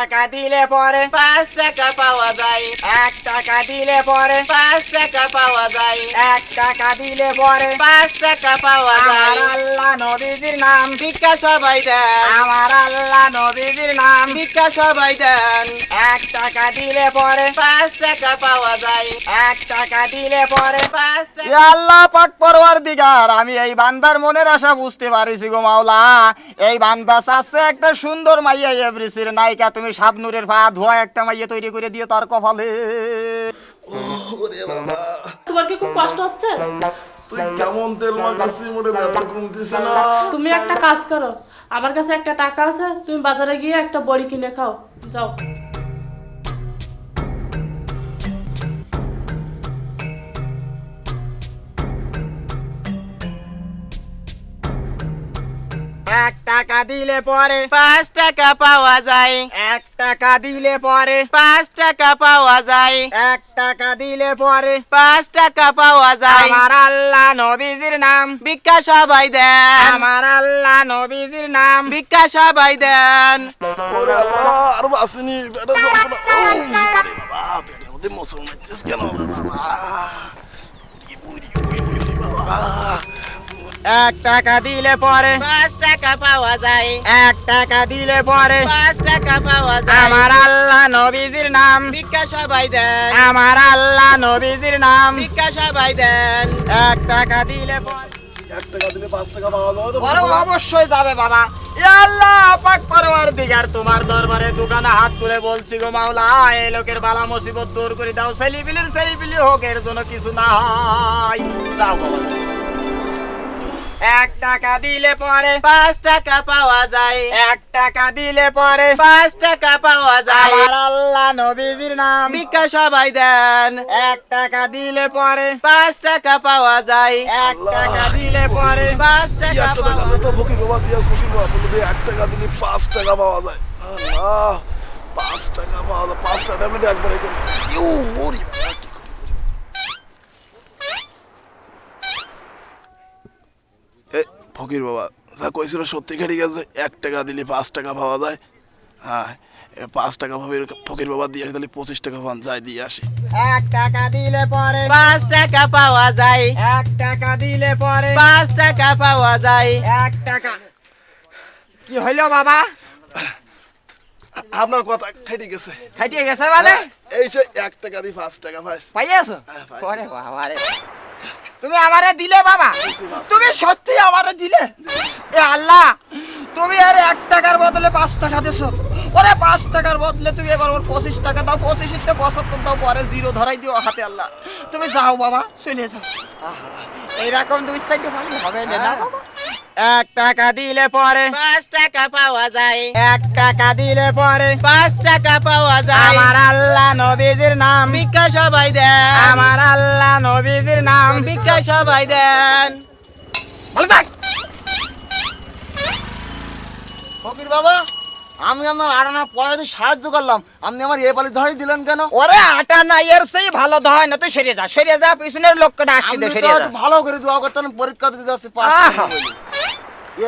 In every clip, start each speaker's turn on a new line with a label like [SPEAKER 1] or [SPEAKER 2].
[SPEAKER 1] টাকা দিলে পরে
[SPEAKER 2] 5 টাকা পাওয়া যায়।
[SPEAKER 1] 1 টাকা দিলে পরে
[SPEAKER 2] 5 টাকা পাওয়া যায়।
[SPEAKER 1] 1 টাকা দিলে পরে
[SPEAKER 2] 5 টাকা পাওয়া যায়।
[SPEAKER 1] আমার আল্লাহ নবীজির নাম
[SPEAKER 2] ভিক্ষা সবাই দেন।
[SPEAKER 1] আমার আল্লাহ নবীজির নাম
[SPEAKER 2] ভিক্ষা সবাই দেন।
[SPEAKER 1] 1 টাকা দিলে পরে
[SPEAKER 2] 5 টাকা পাওয়া যায়।
[SPEAKER 1] 1 টাকা দিলে পরে
[SPEAKER 2] 5 টাকা।
[SPEAKER 1] ইয়া আল্লাহ পাক পরওয়ারদিগার, আমি এই বান্দার মনের আশা বুঝতে পারিছি গো মাওলা। এই বান্দা চাচ্ছে একটা সুন্দর মাইয়া এভরিসির নায়িকা, তুমি শাবনুরের পা ধোয়া একটা মাইয়া তৈরি করে দিও তার কপালে।
[SPEAKER 3] ওরে বাবা,
[SPEAKER 4] তোমার কি খুব কষ্ট হচ্ছে?
[SPEAKER 3] তুই কেমন তেল মাখাচ্ছিস, মোটে ব্যথা কমতেছে না।
[SPEAKER 4] তুমি একটা কাজ করো, আমার কাছে একটা টাকা আছে, তুমি বাজারে গিয়ে একটা বড়ি কিনে খাও, যাও।
[SPEAKER 1] এক টাকা দিলে পরে
[SPEAKER 2] 5 টাকা পাওয়া যায়।
[SPEAKER 1] 1 টাকা দিলে পরে
[SPEAKER 2] 5 টাকা পাওয়া যায়।
[SPEAKER 1] 1 টাকা দিলে পরে
[SPEAKER 2] 5 টাকা পাওয়া যায়।
[SPEAKER 1] আমার আল্লাহ নবীজির নাম
[SPEAKER 2] ভিক্ষা সবাই দেন।
[SPEAKER 1] আমার আল্লাহ নবীজির নাম
[SPEAKER 2] ভিক্ষা সবাই দেন।
[SPEAKER 3] ওরে আল্লাহ, আর বাসিনি পেটে যন্ত্রণা। ওরে বাবা, পেটের মধ্যে মশল মারছিস কেন বাবা? বুড়ি বুড়ি বুড়ি বুড়ি বাবা।
[SPEAKER 1] 1 টাকা দিলে পরে
[SPEAKER 2] 5 টাকা পাওয়া যায়।
[SPEAKER 1] 1 টাকা দিলে পরে
[SPEAKER 2] 5 টাকা পাওয়া যায়।
[SPEAKER 1] আমার আল্লাহ নবীজির নাম
[SPEAKER 2] ভিক্ষা সবাই দেন।
[SPEAKER 1] আমার আল্লাহ নবীজির নাম
[SPEAKER 2] ভিক্ষা সবাই দেন।
[SPEAKER 1] 1 টাকা দিলে পরে
[SPEAKER 3] 1 টাকা দিলে 5 টাকা পাওয়া যাবে তো?
[SPEAKER 1] বড় অবশ্যই যাবে বাবা। ইয়া আল্লাহ পাক পরওয়ারদিগার, তোমার দরবারে দোকানে হাত তুলে বলছি গো মাওলা, এই লোকের বালা মুসিবত দূর করে দাও। ছেলিপিলি হোক, এর জন্য কিছু না হয়। যাও বাবা। 1 টাকা দিলে পরে
[SPEAKER 2] 5 টাকা পাওয়া যায়।
[SPEAKER 1] 1 টাকা দিলে পরে
[SPEAKER 2] 5 টাকা পাওয়া যায়।
[SPEAKER 1] আমার আল্লাহ নবীজির নাম
[SPEAKER 2] ভিক্ষা সবাই দেন।
[SPEAKER 1] 1 টাকা দিলে পরে
[SPEAKER 2] 5 টাকা পাওয়া যায়।
[SPEAKER 1] 1 টাকা দিলে পরে
[SPEAKER 2] 5
[SPEAKER 3] কি
[SPEAKER 2] টাকা
[SPEAKER 3] একটা
[SPEAKER 2] পাওয়া
[SPEAKER 3] টাকা দিস তো, ফকির বাবা দিয়া ফকির বাবা বললো যে 1 টাকা দিলে 5 টাকা পাওয়া যায়। আল্লাহ, 5 টাকা পাওয়া যায়। 5 টাকা ট্যাবলেট একবারে কেন? ওরে বাবা, কি করি? এ ফকির বাবা যা কইছিল সত্যি খাটি গেছে। 1 টাকা দিলে 5 টাকা পাওয়া যায়। হ্যাঁ, 5 টাকা ফকির বাবা দিয়ে আসি, তাহলে 25 টাকা পান যাই দিয়ে আসি।
[SPEAKER 1] 1 টাকা দিলে পরে
[SPEAKER 2] 5 টাকা পাওয়া যায়।
[SPEAKER 1] 1 টাকা দিলে পরে
[SPEAKER 2] 5 টাকা পাওয়া যায়।
[SPEAKER 1] 1 টাকা। কি হইলো বাবা?
[SPEAKER 3] আপনার কথা খাটি গেছে।
[SPEAKER 1] খাইতে গেছে মানে
[SPEAKER 3] এই যে 1 টাকা দিয়ে 5 টাকা পাইছি।
[SPEAKER 1] পাইয়াছো?
[SPEAKER 3] হ্যাঁ, পাইছি।
[SPEAKER 1] ওরে বাবা রে, তুমি আমারে দিলে বাবা, তুমি সত্যি আমারে দিলে? এ আল্লাহ, তুমি আর 1 টাকার বদলে 5 টাকা দিছো। ওরে 5 টাকার বদলে তুমি এবার ওর 25 টাকা দাও, 25 তে 75 দাও, পরে 0 ধরাই দিও হাতে। আল্লাহ, তুমি যাও বাবা, চলে যাও। এইরকম 2 ভালো হবে না বাবা। 1 টাকা দিলে পরে
[SPEAKER 2] 5 টাকা পাওয়া যায়।
[SPEAKER 1] 1 টাকা দিলে পরে
[SPEAKER 2] 5 টাকা পাওয়া যায়।
[SPEAKER 1] আমার আল্লাহ নবীজির নাম
[SPEAKER 2] ভিক্ষা সবাই দেন।
[SPEAKER 1] আমার আল্লাহ নবীজির নাম
[SPEAKER 2] ভিক্ষা সবাই দেন।
[SPEAKER 1] ভালো থাক।
[SPEAKER 5] ফকির বাবা, আমি আমার আড়ানা পয়সা দিয়ে সাহায্য করলাম, আপনি আমার এ পালি ঝাড়ি দিলেন কেন?
[SPEAKER 1] ওরে আটা না, এর সেই ভালো হয় না, তুই সরিয়ে যা, পিছনের লোকটা আসছে
[SPEAKER 5] আপনি
[SPEAKER 1] তো
[SPEAKER 5] তো
[SPEAKER 1] সরিয়ে যা।
[SPEAKER 5] একটু ভালো করে দোয়া করতেন, পরীক্ষা দিতে যাচ্ছে পাস
[SPEAKER 1] আহা।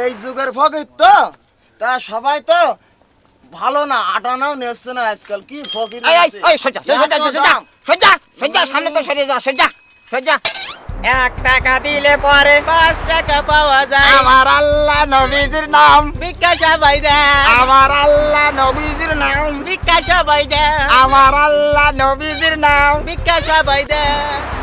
[SPEAKER 5] এই যুগের ফকির তো, তা সবাই তো ভালো না, আটানাও নেচ্ছে না আজকাল। কি ফকির
[SPEAKER 1] এই
[SPEAKER 5] হয়েছে?
[SPEAKER 1] সজ্জা সামনে তো সরিয়ে যা, সজ্জা। 1 টাকা দিলে পরে
[SPEAKER 2] 5 টাকা পাওয়া যায়।
[SPEAKER 1] আমার আল্লাহ নবীজির নাম
[SPEAKER 2] ভিক্ষা সবাই দেন।
[SPEAKER 1] আমার আল্লাহ নবীজির নাম
[SPEAKER 2] ভিক্ষা সবাই দেন।
[SPEAKER 1] আমার আল্লাহ নবীজির নাম
[SPEAKER 2] ভিক্ষা সবাই দেন।